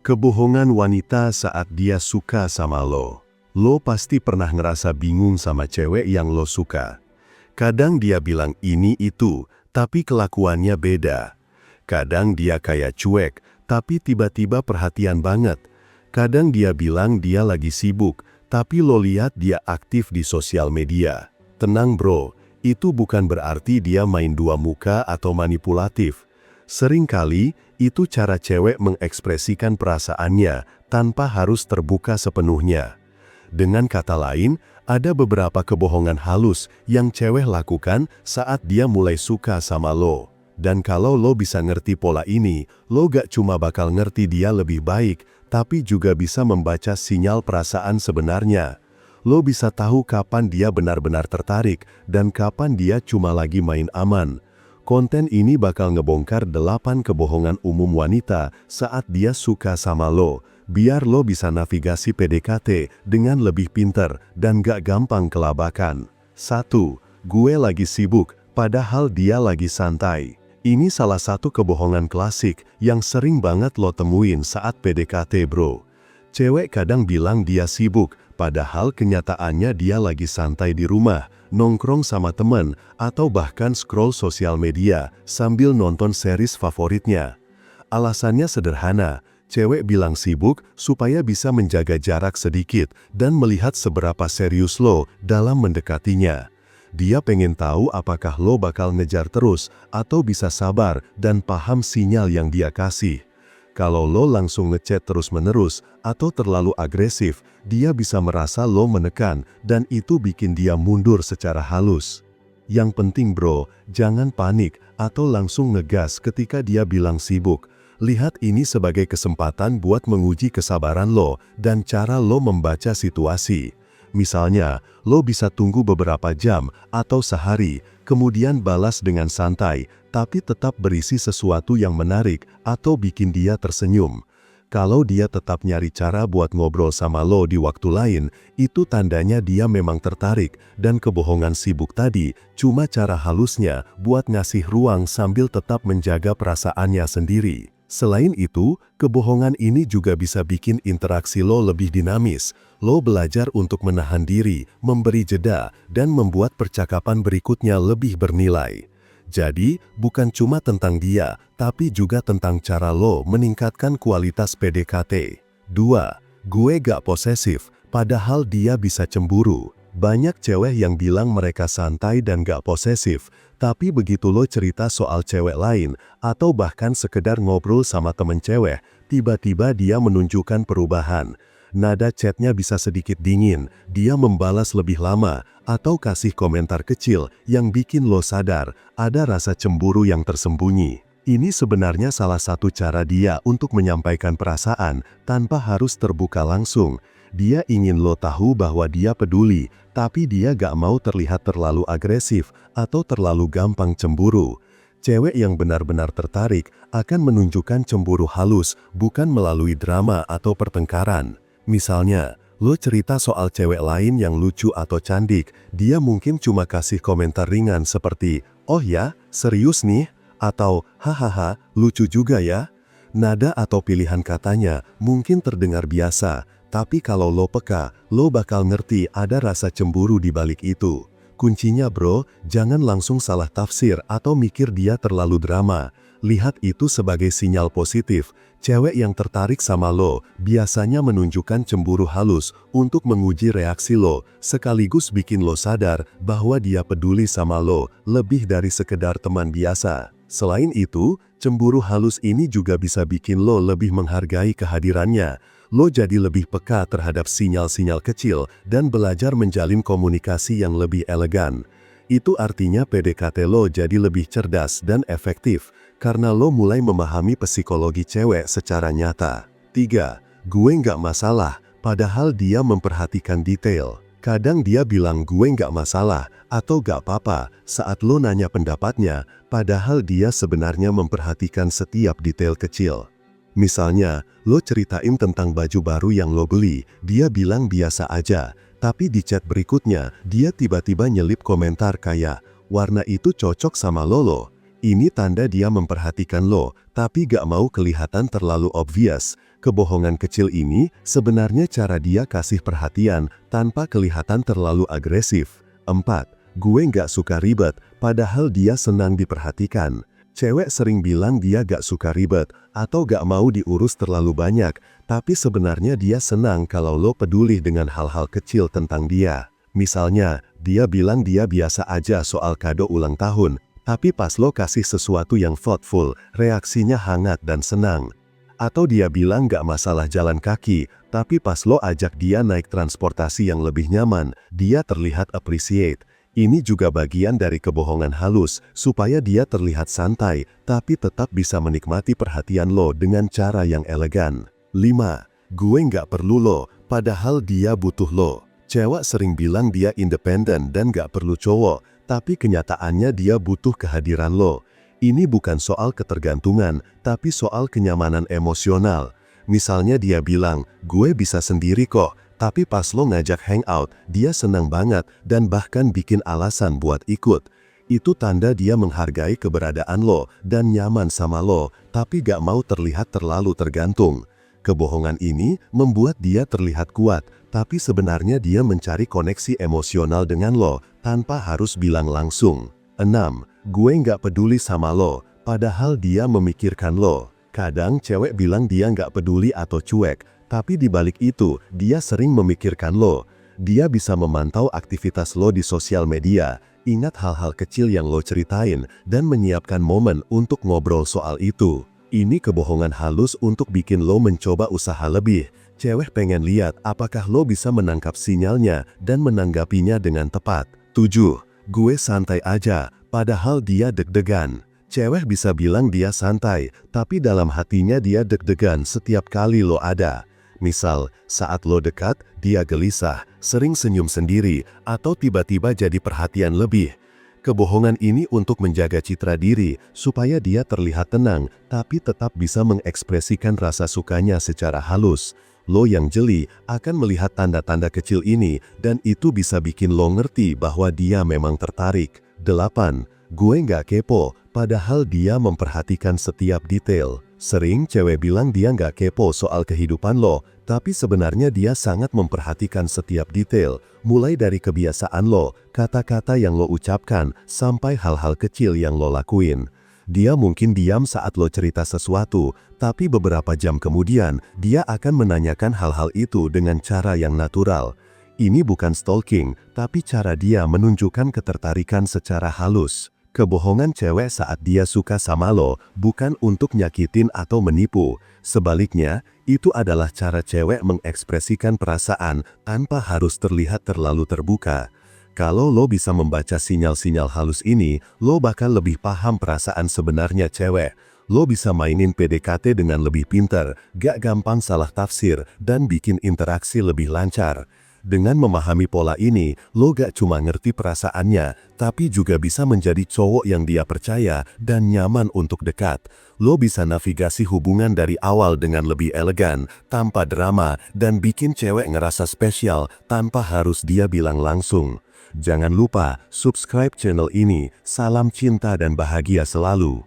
Kebohongan wanita saat dia suka sama lo. Lo pasti pernah ngerasa bingung sama cewek yang lo suka. Kadang dia bilang ini itu, tapi kelakuannya beda. Kadang dia kayak cuek, tapi tiba-tiba perhatian banget. Kadang dia bilang dia lagi sibuk, tapi lo lihat dia aktif di sosial media. Tenang bro, itu bukan berarti dia main dua muka atau manipulatif. Seringkali, itu cara cewek mengekspresikan perasaannya tanpa harus terbuka sepenuhnya. Dengan kata lain, ada beberapa kebohongan halus yang cewek lakukan saat dia mulai suka sama lo. Dan kalau lo bisa ngerti pola ini, lo gak cuma bakal ngerti dia lebih baik, tapi juga bisa membaca sinyal perasaan sebenarnya. Lo bisa tahu kapan dia benar-benar tertarik dan kapan dia cuma lagi main aman. Konten ini bakal ngebongkar 8 kebohongan umum wanita saat dia suka sama lo, biar lo bisa navigasi PDKT dengan lebih pinter dan gak gampang kelabakan. 1. Gue lagi sibuk, padahal dia lagi santai. Ini salah satu kebohongan klasik yang sering banget lo temuin saat PDKT bro. Cewek kadang bilang dia sibuk, padahal kenyataannya dia lagi santai di rumah, nongkrong sama temen, atau bahkan scroll sosial media sambil nonton series favoritnya. Alasannya sederhana, cewek bilang sibuk supaya bisa menjaga jarak sedikit dan melihat seberapa serius lo dalam mendekatinya. Dia pengen tahu apakah lo bakal ngejar terus atau bisa sabar dan paham sinyal yang dia kasih. Kalau lo langsung ngechat terus-menerus atau terlalu agresif, dia bisa merasa lo menekan dan itu bikin dia mundur secara halus. Yang penting bro, jangan panik atau langsung ngegas ketika dia bilang sibuk. Lihat ini sebagai kesempatan buat menguji kesabaran lo dan cara lo membaca situasi. Misalnya, lo bisa tunggu beberapa jam atau sehari, kemudian balas dengan santai, tapi tetap berisi sesuatu yang menarik atau bikin dia tersenyum. Kalau dia tetap nyari cara buat ngobrol sama lo di waktu lain, itu tandanya dia memang tertarik dan kebohongan sibuk tadi cuma cara halusnya buat ngasih ruang sambil tetap menjaga perasaannya sendiri. Selain itu, kebohongan ini juga bisa bikin interaksi lo lebih dinamis. Lo belajar untuk menahan diri, memberi jeda, dan membuat percakapan berikutnya lebih bernilai. Jadi, bukan cuma tentang dia, tapi juga tentang cara lo meningkatkan kualitas PDKT. 2. Gue gak posesif, padahal dia bisa cemburu. Banyak cewek yang bilang mereka santai dan gak posesif, tapi begitu lo cerita soal cewek lain, atau bahkan sekedar ngobrol sama temen cewek, tiba-tiba dia menunjukkan perubahan. Nada chatnya bisa sedikit dingin, dia membalas lebih lama, atau kasih komentar kecil yang bikin lo sadar ada rasa cemburu yang tersembunyi. Ini sebenarnya salah satu cara dia untuk menyampaikan perasaan tanpa harus terbuka langsung. Dia ingin lo tahu bahwa dia peduli, tapi dia gak mau terlihat terlalu agresif atau terlalu gampang cemburu. Cewek yang benar-benar tertarik akan menunjukkan cemburu halus, bukan melalui drama atau pertengkaran. Misalnya, lo cerita soal cewek lain yang lucu atau cantik, dia mungkin cuma kasih komentar ringan seperti, "Oh ya, serius nih?" atau "Hahaha, lucu juga ya." Nada atau pilihan katanya mungkin terdengar biasa, tapi kalau lo peka, lo bakal ngerti ada rasa cemburu di balik itu. Kuncinya bro, jangan langsung salah tafsir atau mikir dia terlalu drama. Lihat itu sebagai sinyal positif. Cewek yang tertarik sama lo biasanya menunjukkan cemburu halus untuk menguji reaksi lo, sekaligus bikin lo sadar bahwa dia peduli sama lo lebih dari sekedar teman biasa. Selain itu, cemburu halus ini juga bisa bikin lo lebih menghargai kehadirannya. Lo jadi lebih peka terhadap sinyal-sinyal kecil dan belajar menjalin komunikasi yang lebih elegan. Itu artinya PDKT lo jadi lebih cerdas dan efektif, karena lo mulai memahami psikologi cewek secara nyata. 3. Gue nggak masalah, padahal dia memperhatikan detail. Kadang dia bilang gue nggak masalah atau nggak apa-apa saat lo nanya pendapatnya, padahal dia sebenarnya memperhatikan setiap detail kecil. Misalnya, lo ceritain tentang baju baru yang lo beli, dia bilang biasa aja, tapi di chat berikutnya, dia tiba-tiba nyelip komentar kayak, "Warna itu cocok sama lo." Ini tanda dia memperhatikan lo, tapi gak mau kelihatan terlalu obvious. Kebohongan kecil ini sebenarnya cara dia kasih perhatian tanpa kelihatan terlalu agresif. 4. Gue nggak suka ribet, padahal dia senang diperhatikan. Cewek sering bilang dia gak suka ribet atau gak mau diurus terlalu banyak, tapi sebenarnya dia senang kalau lo peduli dengan hal-hal kecil tentang dia. Misalnya, dia bilang dia biasa aja soal kado ulang tahun, tapi pas lo kasih sesuatu yang thoughtful, reaksinya hangat dan senang. Atau dia bilang gak masalah jalan kaki, tapi pas lo ajak dia naik transportasi yang lebih nyaman, dia terlihat appreciate. Ini juga bagian dari kebohongan halus, supaya dia terlihat santai, tapi tetap bisa menikmati perhatian lo dengan cara yang elegan. 5. Gue nggak perlu lo, padahal dia butuh lo. Cewek sering bilang dia independen dan nggak perlu cowok, tapi kenyataannya dia butuh kehadiran lo. Ini bukan soal ketergantungan, tapi soal kenyamanan emosional. Misalnya dia bilang, gue bisa sendiri kok. Tapi pas lo ngajak hangout, dia senang banget dan bahkan bikin alasan buat ikut. Itu tanda dia menghargai keberadaan lo dan nyaman sama lo, tapi gak mau terlihat terlalu tergantung. Kebohongan ini membuat dia terlihat kuat, tapi sebenarnya dia mencari koneksi emosional dengan lo tanpa harus bilang langsung. 6. Gue gak peduli sama lo, padahal dia memikirkan lo. Kadang cewek bilang dia gak peduli atau cuek, tapi di balik itu, dia sering memikirkan lo. Dia bisa memantau aktivitas lo di sosial media, ingat hal-hal kecil yang lo ceritain, dan menyiapkan momen untuk ngobrol soal itu. Ini kebohongan halus untuk bikin lo mencoba usaha lebih. Cewek pengen lihat apakah lo bisa menangkap sinyalnya dan menanggapinya dengan tepat. 7. Gue santai aja, padahal dia deg-degan. Cewek bisa bilang dia santai, tapi dalam hatinya dia deg-degan setiap kali lo ada. Misal, saat lo dekat, dia gelisah, sering senyum sendiri, atau tiba-tiba jadi perhatian lebih. Kebohongan ini untuk menjaga citra diri, supaya dia terlihat tenang, tapi tetap bisa mengekspresikan rasa sukanya secara halus. Lo yang jeli akan melihat tanda-tanda kecil ini, dan itu bisa bikin lo ngerti bahwa dia memang tertarik. 8. Gue nggak kepo, padahal dia memperhatikan setiap detail. Sering cewek bilang dia nggak kepo soal kehidupan lo, tapi sebenarnya dia sangat memperhatikan setiap detail, mulai dari kebiasaan lo, kata-kata yang lo ucapkan, sampai hal-hal kecil yang lo lakuin. Dia mungkin diam saat lo cerita sesuatu, tapi beberapa jam kemudian, dia akan menanyakan hal-hal itu dengan cara yang natural. Ini bukan stalking, tapi cara dia menunjukkan ketertarikan secara halus. Kebohongan cewek saat dia suka sama lo bukan untuk nyakitin atau menipu. Sebaliknya, itu adalah cara cewek mengekspresikan perasaan tanpa harus terlihat terlalu terbuka. Kalau lo bisa membaca sinyal-sinyal halus ini, lo bakal lebih paham perasaan sebenarnya cewek. Lo bisa mainin PDKT dengan lebih pintar, gak gampang salah tafsir, dan bikin interaksi lebih lancar. Dengan memahami pola ini, lo gak cuma ngerti perasaannya, tapi juga bisa menjadi cowok yang dia percaya dan nyaman untuk dekat. Lo bisa navigasi hubungan dari awal dengan lebih elegan, tanpa drama, dan bikin cewek ngerasa spesial tanpa harus dia bilang langsung. Jangan lupa subscribe channel ini. Salam cinta dan bahagia selalu.